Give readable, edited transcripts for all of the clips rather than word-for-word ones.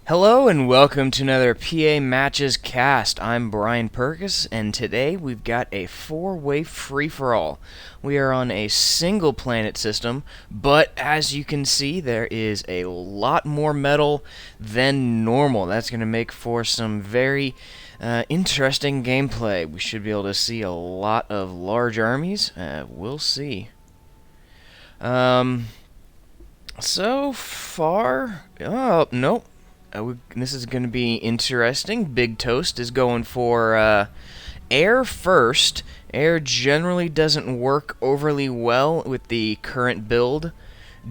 Hello and welcome to another PA Matches cast. I'm Brian Purkis, and today we've got a four-way free-for-all. We are on a single planet system, but as you can see, there is a lot more metal than normal. That's going to make for some very interesting gameplay. We should be able to see a lot of large armies. We'll see. So far, oh, nope. This is going to be interesting. Big Toast is going for air first. Air generally doesn't work overly well with the current build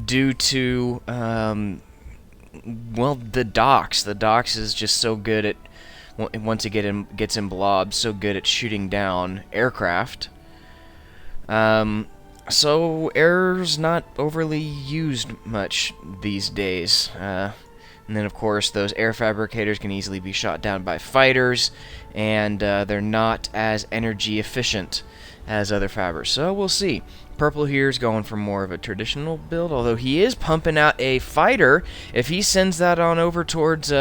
due to, well, the docks. The docks is just so good at, once it gets in blobs, so good at shooting down aircraft. So air's not overly used much these days. And then, of course, those air fabricators can easily be shot down by fighters, and they're not as energy efficient as other fabbers. So we'll see. Purple here is going for more of a traditional build, although he is pumping out a fighter. If he sends that on over towards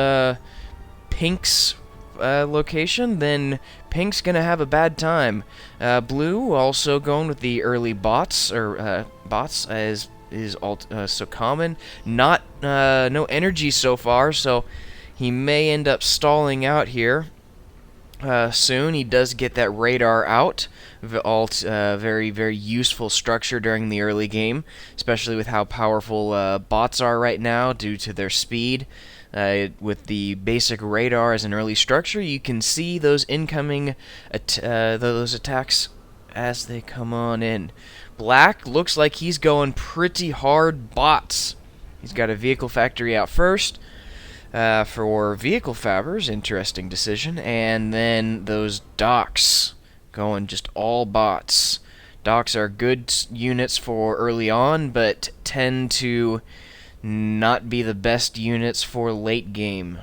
Pink's location, then Pink's going to have a bad time. Blue also going with the early bots, or bots, as is so common. Not no energy so far, so he may end up stalling out here soon. He does get that radar out. Very, very useful structure during the early game, especially with how powerful bots are right now due to their speed. With the basic radar as an early structure, you can see those incoming those attacks as they come on in. Black looks like he's going pretty hard bots. He's got a vehicle factory out first for vehicle fabbers. Interesting decision. And then those docks going just all bots. Docks are good units for early on, but tend to not be the best units for late game.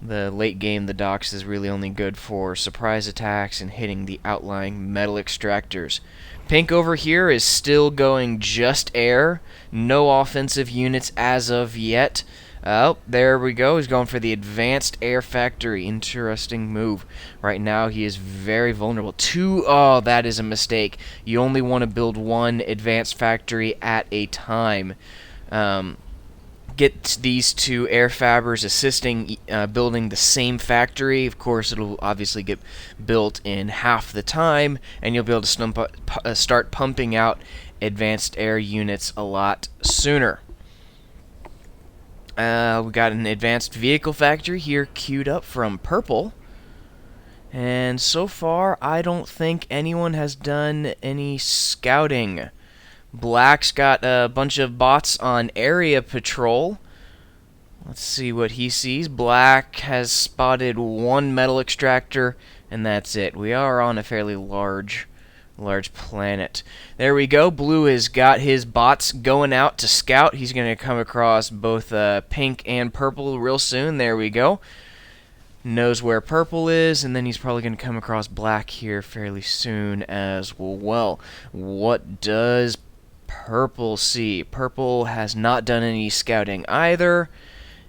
The late game, the docks is really only good for surprise attacks and hitting the outlying metal extractors. Pink over here is still going just air. No offensive units as of yet. Oh, there we go. He's going for the advanced air factory. Interesting move. Right now, he is very vulnerable. Oh, that is a mistake. You only want to build one advanced factory at a time. Get these two air fabbers assisting building the same factory. Of course, it'll obviously get built in half the time, and you'll be able to start pumping out advanced air units a lot sooner. We got an advanced vehicle factory here queued up from Purple. And so far, I don't think anyone has done any scouting. Black's got a bunch of bots on area patrol. Let's see what he sees. Black has spotted one metal extractor, and that's it. We are on a fairly large planet. There we go. Blue has got his bots going out to scout. He's going to come across both Pink and Purple real soon. There we go. Knows where Purple is, and then he's probably going to come across Black here fairly soon as well. What does Purple see? Purple has not done any scouting either,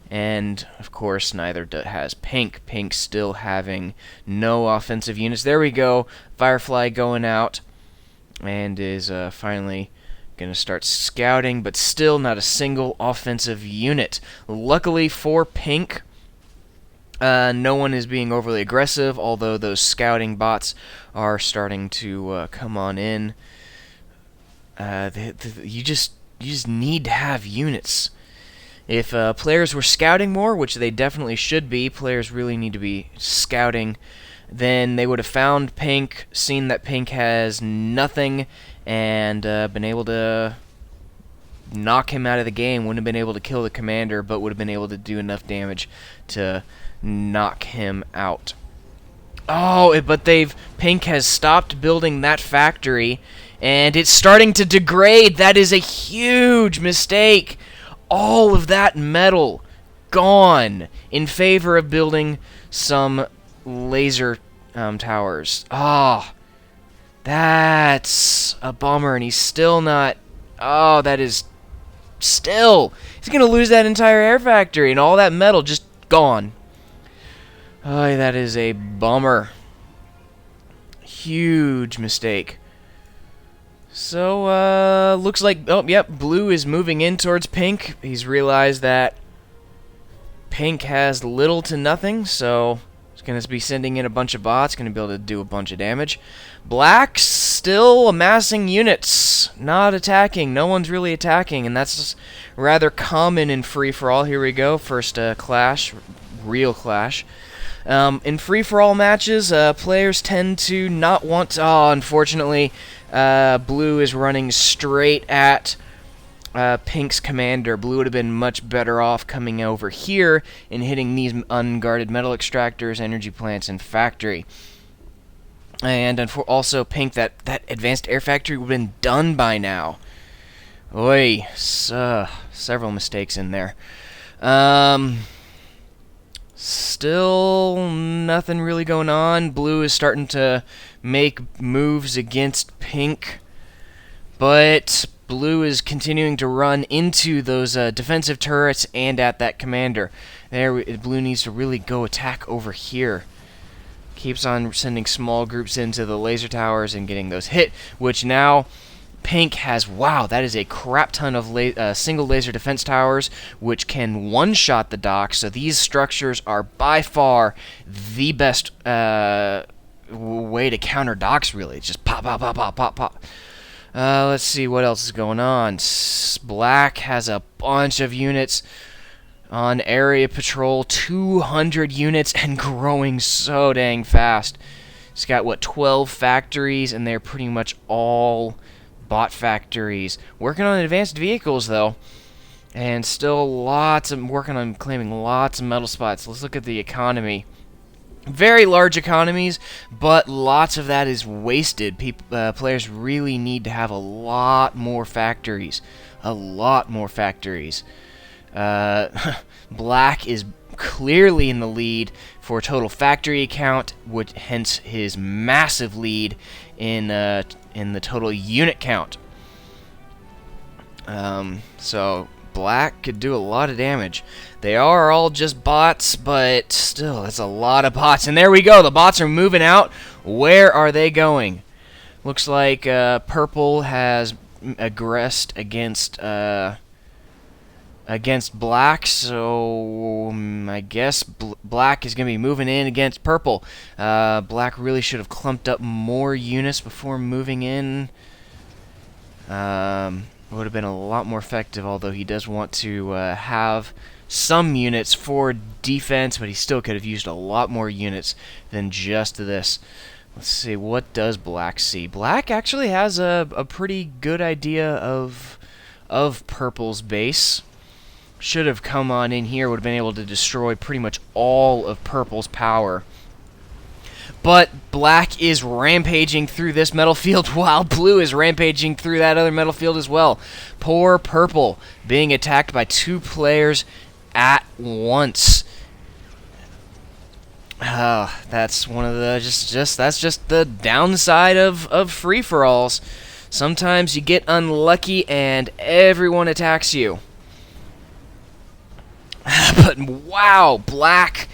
and of course neither has Pink. Pink still having no offensive units. There we go. Firefly going out and is finally going to start scouting, but still not a single offensive unit. Luckily for Pink, no one is being overly aggressive, although those scouting bots are starting to come on in. You just need to have units. If players were scouting more, which they definitely should be, players really need to be scouting, then they would have found Pink, seen that Pink has nothing, and been able to knock him out of the game. Wouldn't have been able to kill the commander, but would have been able to do enough damage to knock him out. Oh, but Pink has stopped building that factory, and it's starting to degrade. That is a huge mistake. All of that metal gone in favor of building some laser towers. Oh, that's a bummer, and he's still not... Oh, that is still, he's going to lose that entire air factory, and all that metal just gone. Oh, that is a bummer. Huge mistake. So, looks like, oh, yep, blue is moving in towards pink. He's realized that pink has little to nothing, so he's going to be sending in a bunch of bots, going to be able to do a bunch of damage. Black's still amassing units, not attacking. No one's really attacking, and that's rather common in free-for-all. Here we go, first clash, real clash. In free-for-all matches, players tend to not want to... Oh, unfortunately, blue is running straight at pink's commander. Blue would have been much better off coming over here and hitting these unguarded metal extractors, energy plants, and factory. And also pink, that advanced air factory would have been done by now. Oy, several mistakes in there. Still nothing really going on. Blue is starting to make moves against pink, but blue is continuing to run into those defensive turrets and at that commander. Blue needs to really go attack over here. Keeps on sending small groups into the laser towers and getting those hit, which now pink has, wow, that is a crap ton of single laser defense towers, which can one-shot the docks. So these structures are by far the best way to counter docks, really. It's just pop, pop, pop, pop, pop, pop. Let's see what else is going on. Black has a bunch of units on area patrol, 200 units, and growing so dang fast. It's got, what, 12 factories, and they're pretty much all bot factories. Working on advanced vehicles, though, and still working on claiming lots of metal spots. Let's look at the economy. Very large economies, but lots of that is wasted. Players really need to have a lot more factories. A lot more factories. Black is clearly in the lead for total factory count, which hence his massive lead in the total unit count. So black could do a lot of damage. They are all just bots, but still, that's a lot of bots. And there we go. The bots are moving out. Where are they going? Looks like purple has aggressed against black, so I guess black is going to be moving in against purple. Black really should have clumped up more units before moving in. Would have been a lot more effective, although he does want to have some units for defense, but he still could have used a lot more units than just this. Let's see, what does black see? Black actually has a pretty good idea of purple's base. Should have come on in here, would have been able to destroy pretty much all of purple's power. But black is rampaging through this metal field while blue is rampaging through that other metal field as well. Poor purple being attacked by two players at once. That's one of the that's just the downside of free-for-alls. Sometimes you get unlucky and everyone attacks you. But wow, black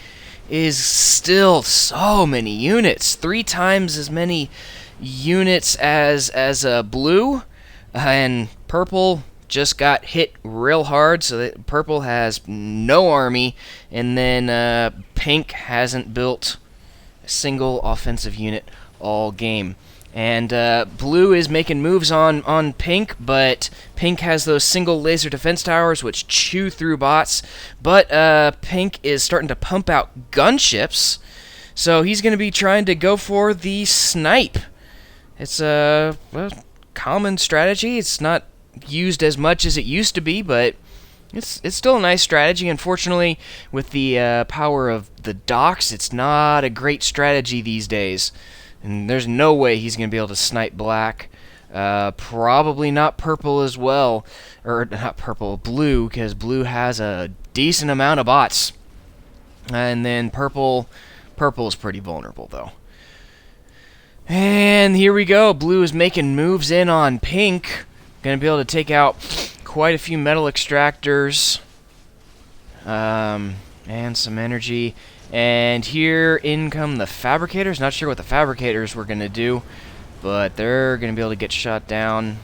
is still so many units. 3 times as many units as blue, and purple just got hit real hard, so that purple has no army, and then pink hasn't built a single offensive unit all game. And blue is making moves on pink, but pink has those single laser defense towers which chew through bots. But pink is starting to pump out gunships, so he's going to be trying to go for the snipe. It's a common strategy. It's not used as much as it used to be, but it's still a nice strategy. Unfortunately, with the power of the docks, it's not a great strategy these days. And there's no way he's going to be able to snipe black. Probably not purple as well. Or, not purple, blue, because blue has a decent amount of bots. And then purple is pretty vulnerable, though. And here we go. Blue is making moves in on pink. Going to be able to take out quite a few metal extractors, and some energy. And here in come the fabricators. Not sure what the fabricators were going to do, but they're going to be able to get shot down.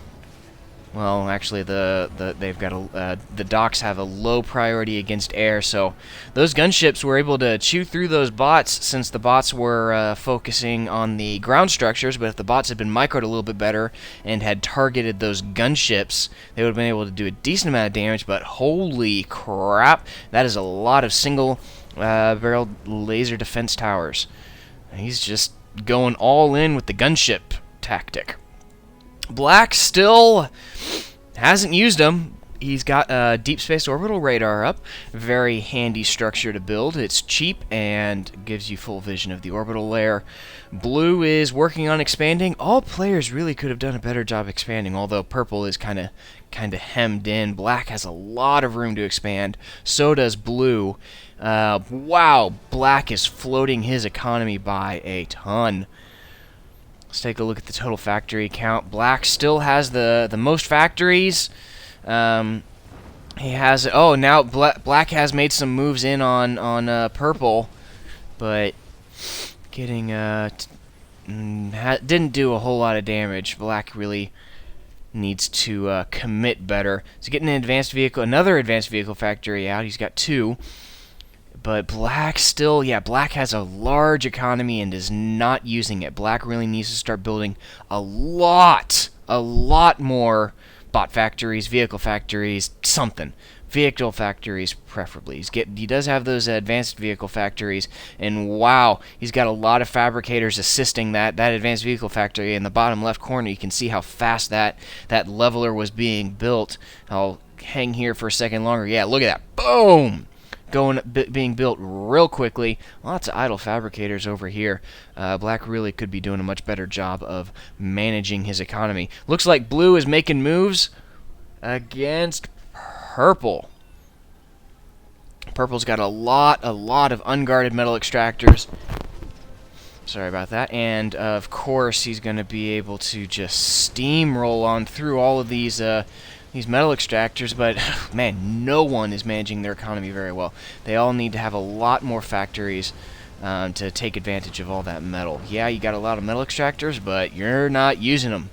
Well, actually, they've got the docks have a low priority against air, so those gunships were able to chew through those bots since the bots were focusing on the ground structures. But if the bots had been microed a little bit better and had targeted those gunships, they would have been able to do a decent amount of damage. But holy crap, that is a lot of single barrel laser defense towers. He's just going all in with the gunship tactic. Black still hasn't used them. He's got deep space orbital radar up. Very handy structure to build. It's cheap and gives you full vision of the orbital layer. Blue is working on expanding. All players really could have done a better job expanding, although purple is kind of hemmed in. Black has a lot of room to expand. So does blue. Wow, black is floating his economy by a ton. Let's take a look at the total factory count. Black still has the most factories. He has now Black has made some moves in on purple, but getting didn't do a whole lot of damage. Black really needs to commit better. So getting another advanced vehicle factory out. He's got 2. But Black still, Black has a large economy and is not using it. Black really needs to start building a lot more bot factories, vehicle factories, something. Vehicle factories, preferably. He does have those advanced vehicle factories, and wow, he's got a lot of fabricators assisting that advanced vehicle factory. In the bottom left corner, you can see how fast that leveler was being built. I'll hang here for a second longer. Yeah, look at that. Boom! Being built real quickly. Lots of idle fabricators over here. Black really could be doing a much better job of managing his economy. Looks like blue is making moves against purple. Purple's got a lot of unguarded metal extractors. Sorry about that. And of course, he's going to be able to just steamroll on through all of these metal extractors, but man, no one is managing their economy very well. They all need to have a lot more factories to take advantage of all that metal. Yeah, you got a lot of metal extractors, but you're not using them.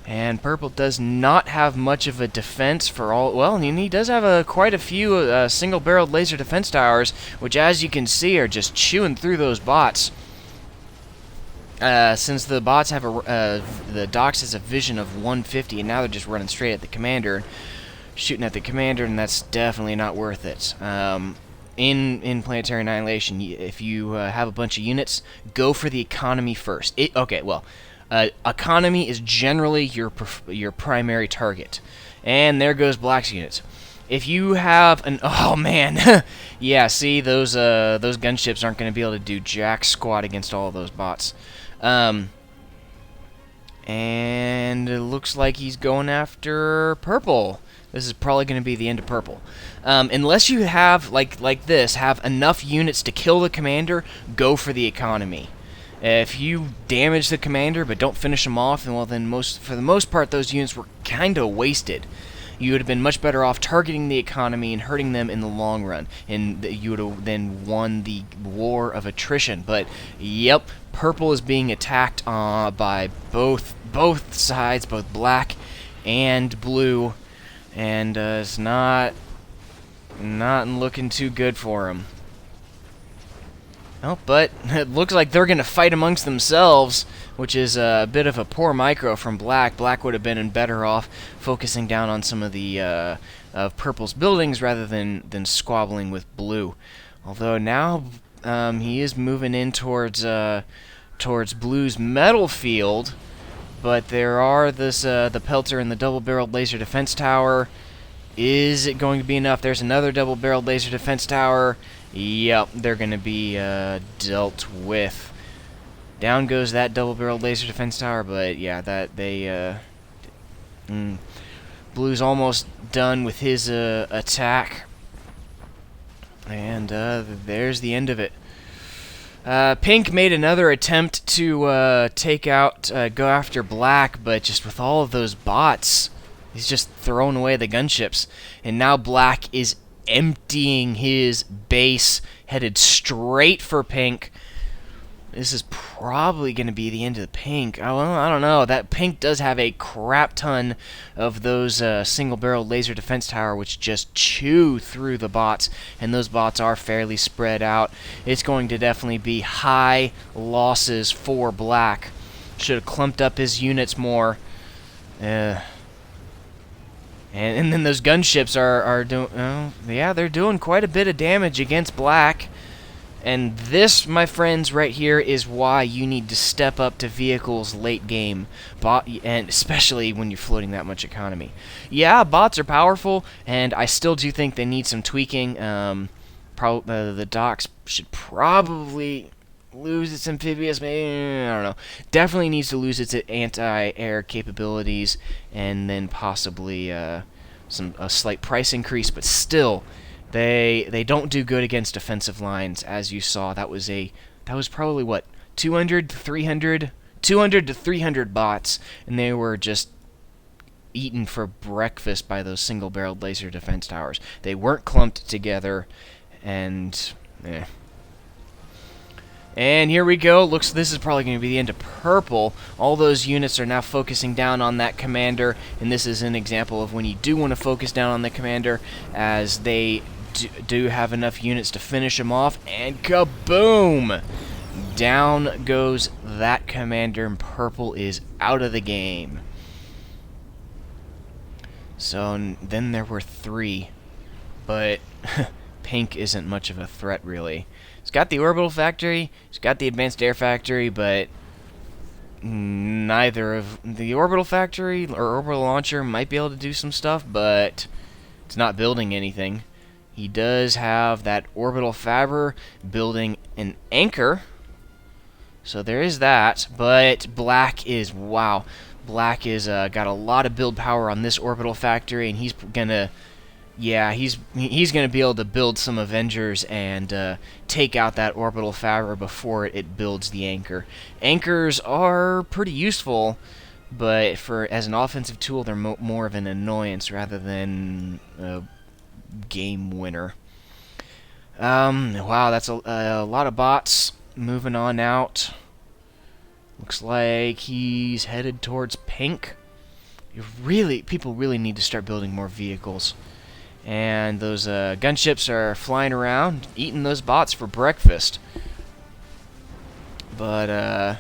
And purple does not have much of a defense for all. Well, and he does have quite a few single-barreled laser defense towers, which, as you can see, are just chewing through those bots. Since the bots have the docks has a vision of 150, and now they're just running straight at the commander, shooting at the commander, and that's definitely not worth it. In Planetary Annihilation, if you have a bunch of units, go for the economy first. Economy is generally your primary target, and there goes Black's units. If you have an yeah, see those gunships aren't going to be able to do jack squat against all of those bots. And it looks like he's going after purple. This is probably going to be the end of purple. Unless you have, like this, have enough units to kill the commander, go for the economy. If you damage the commander but don't finish him off, then for the most part, those units were kind of wasted. You would have been much better off targeting the economy and hurting them in the long run, and you would have then won the war of attrition. But yep, purple is being attacked by both sides, both black and blue, and it's not looking too good for him. Oh, but it looks like they're going to fight amongst themselves, which is a bit of a poor micro from Black. Black would have been better off focusing down on some of the of Purple's buildings rather than squabbling with Blue. Although now he is moving in towards Blue's metal field, but there are the Pelter and the double-barreled laser defense tower. Is it going to be enough? There's another double-barreled laser defense tower. Yep, they're going to be dealt with. Down goes that double-barreled laser defense tower, but yeah, Blue's almost done with his attack. And there's the end of it. Pink made another attempt to go after Black, but just with all of those bots, he's just throwing away the gunships. And now Black is emptying his base, headed straight for Pink. This is probably going to be the end of the Pink. Oh, well, I don't know. That Pink does have a crap ton of those single-barrel laser defense tower, which just chew through the bots, and those bots are fairly spread out. It's going to definitely be high losses for Black. Should have clumped up his units more. And then those gunships are doing... yeah, they're doing quite a bit of damage against Black. And this, my friends, right here is why you need to step up to vehicles late game, and especially when you're floating that much economy. Yeah, bots are powerful, and I still do think they need some tweaking. The docks should probably lose its amphibious, maybe, I don't know. Definitely needs to lose its anti-air capabilities, and then possibly a slight price increase, but still... They don't do good against defensive lines, as you saw. That was probably what, 200 to 300 bots, and they were just eaten for breakfast by those single-barreled laser defense towers. They weren't clumped together, and And here we go. Looks this is probably going to be the end of purple. All those units are now focusing down on that commander, and this is an example of when you do want to focus down on the commander, as they do have enough units to finish him off, and kaboom! Down goes that commander, and purple is out of the game. So then there were 3, but pink isn't much of a threat, really. It's got the orbital factory, it's got the advanced air factory, but neither of the orbital factory or orbital launcher might be able to do some stuff, but it's not building anything. He does have that orbital fabber building an anchor, so there is that. But Black is, wow, Black is got a lot of build power on this orbital factory, and he's gonna. Yeah, he's going to be able to build some Avengers and take out that orbital fabber before it builds the anchor. Anchors are pretty useful, but as an offensive tool, they're more of an annoyance rather than a game winner. Wow, that's a lot of bots moving on out. Looks like he's headed towards pink. People really need to start building more vehicles. And those gunships are flying around, eating those bots for breakfast. But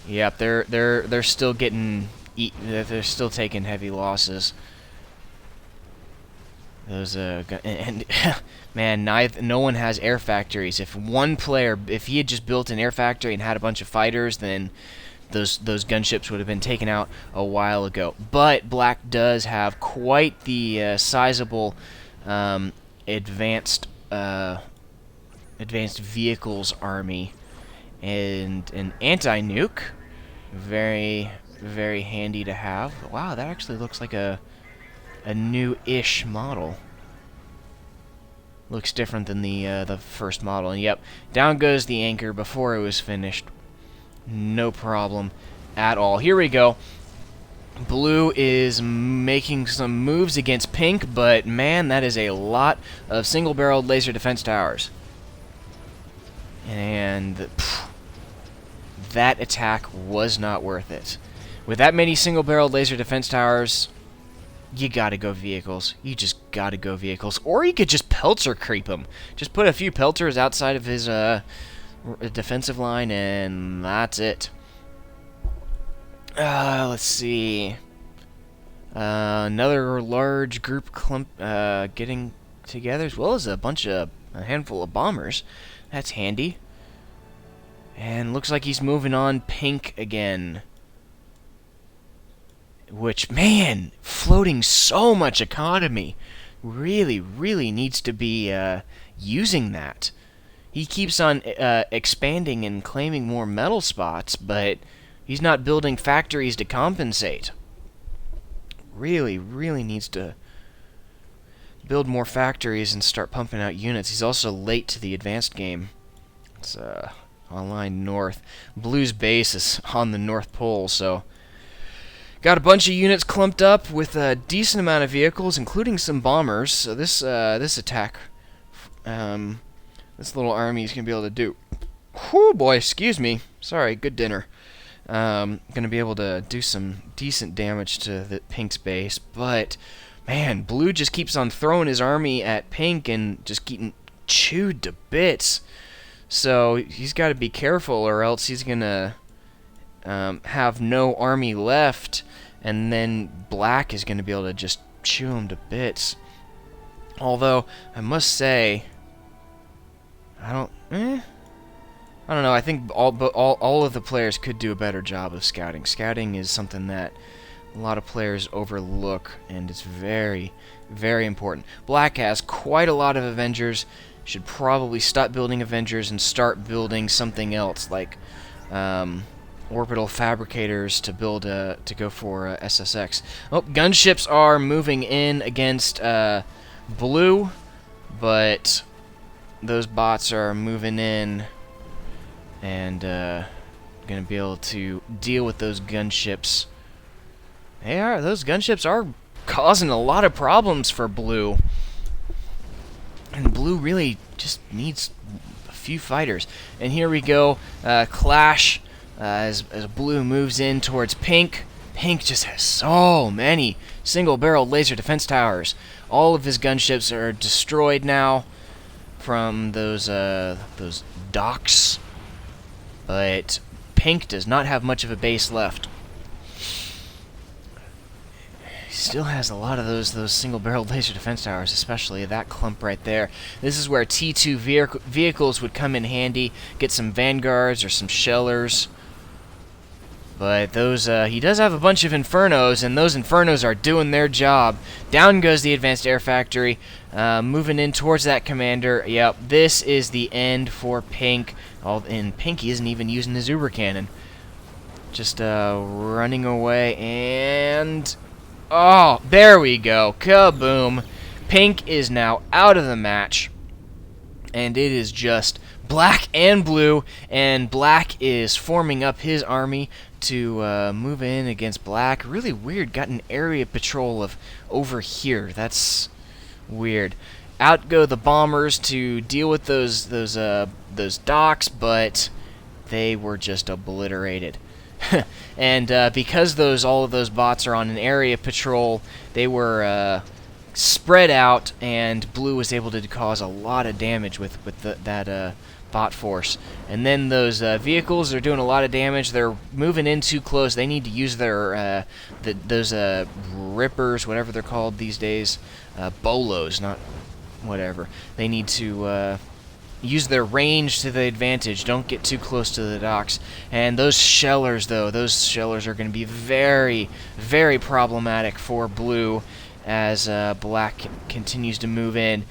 yep, they're still they're still taking heavy losses. Those and man, no one has air factories. If he had just built an air factory and had a bunch of fighters, then those gunships would have been taken out a while ago. But Black does have quite the sizable advanced vehicles army, and an anti-nuke, very, very handy to have. Wow, that actually looks like a new-ish model. Looks different than the first model. And yep, down goes the anchor before it was finished. No problem at all. Here we go. Blue is making some moves against pink, but man, that is a lot of single-barreled laser defense towers. And that attack was not worth it. With that many single-barreled laser defense towers, you gotta go vehicles. You just gotta go vehicles. Or you could just pelter creep him. Just put a few pelters outside of his defensive line, and that's it. Let's see. Another large group getting together, as well as a handful of bombers. That's handy. And looks like he's moving on pink again. Which, man, floating so much economy. Really, really needs to be using that. He keeps on expanding and claiming more metal spots, but he's not building factories to compensate. Really, really needs to build more factories and start pumping out units. He's also late to the advanced game. It's online north. Blue's base is on the North Pole, so got a bunch of units clumped up with a decent amount of vehicles, including some bombers. So this attack, this little army is gonna be able to do. Whoo boy, excuse me. Sorry, good dinner. Gonna be able to do some decent damage to the Pink's base, but man, Blue just keeps on throwing his army at Pink and just getting chewed to bits. So he's got to be careful, or else he's gonna have no army left, and then Black is gonna be able to just chew him to bits. Although I must say, I don't know. I think all of the players could do a better job of scouting. Scouting is something that a lot of players overlook, and it's very, very important. Black has quite a lot of Avengers. Should probably stop building Avengers and start building something else, like orbital fabricators to build to go for SSX. Oh, gunships are moving in against Blue, but those bots are moving in and gonna be able to deal with those gunships. Those gunships are causing a lot of problems for Blue. And Blue really just needs a few fighters. And here we go, clash as Blue moves in towards Pink. Pink just has so many single-barreled laser defense towers. All of his gunships are destroyed now from those docks. But Pink does not have much of a base left. Still has a lot of those single-barreled laser defense towers, especially that clump right there. This is where T2 vehicles would come in handy, get some vanguards or some shellers. But those he does have a bunch of infernos, and those infernos are doing their job. Down goes the advanced air factory, moving in towards that commander. Yep, this is the end for Pink. And Pink isn't even using his Uber cannon. Just running away and... oh, there we go. Kaboom. Pink is now out of the match. And it is just Black and Blue. And Black is forming up his army to move in against Black. Really weird. Got an area patrol of over here. That's weird. Out go the bombers to deal with those docks, but they were just obliterated. And because all of those bots are on an area patrol, they were spread out, and Blue was able to cause a lot of damage with that bot force. And then those vehicles are doing a lot of damage. They're moving in too close. They need to use their those rippers, whatever they're called these days, bolos, not whatever. They need to use their range to the advantage. Don't get too close to the docks. And those shellers, though, those shellers are going to be very, very problematic for Blue as Black continues to move in.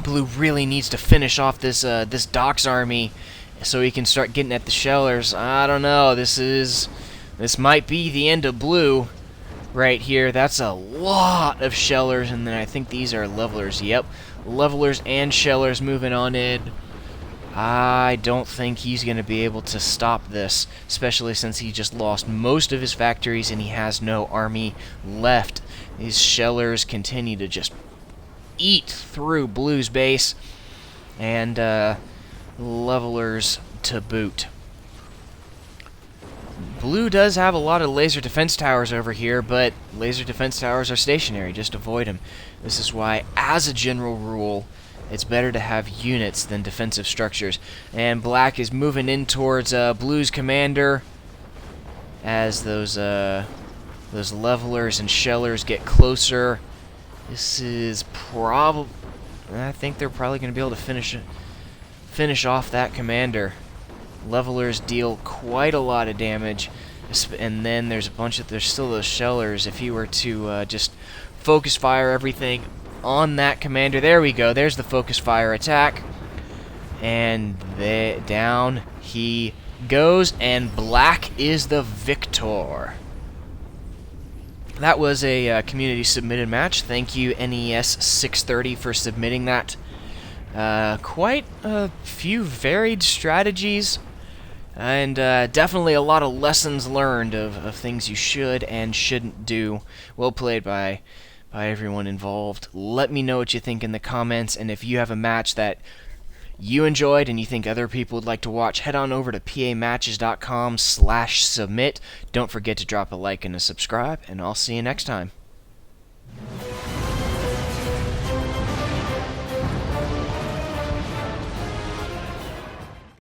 Blue really needs to finish off this docks army so he can start getting at the shellers. I don't know. This might be the end of Blue right here. That's a lot of shellers, and then I think these are levelers. Yep. Levelers and shellers moving on in. I don't think he's going to be able to stop this, especially since he just lost most of his factories and he has no army left. These shellers continue to just eat through Blue's base, and levelers to boot. Blue does have a lot of laser defense towers over here, but laser defense towers are stationary. Just avoid them. This is why, as a general rule, it's better to have units than defensive structures. And Black is moving in towards Blue's commander as those levelers and shellers get closer. This is probably... I think they're probably going to be able to finish off that commander. Levelers deal quite a lot of damage, and then there's still those shellers. If you were to just focus fire everything on that commander, there we go. There's the focus fire attack, and down he goes, and Black is the victor. That was a community submitted match. Thank you NES 630 for submitting that. Quite a few varied strategies, and definitely a lot of lessons learned of things you should and shouldn't do. Well played by everyone involved. Let me know what you think in the comments, and if you have a match that you enjoyed and you think other people would like to watch, head on over to pamatches.com/submit. Don't forget to drop a like and a subscribe, and I'll see you next time.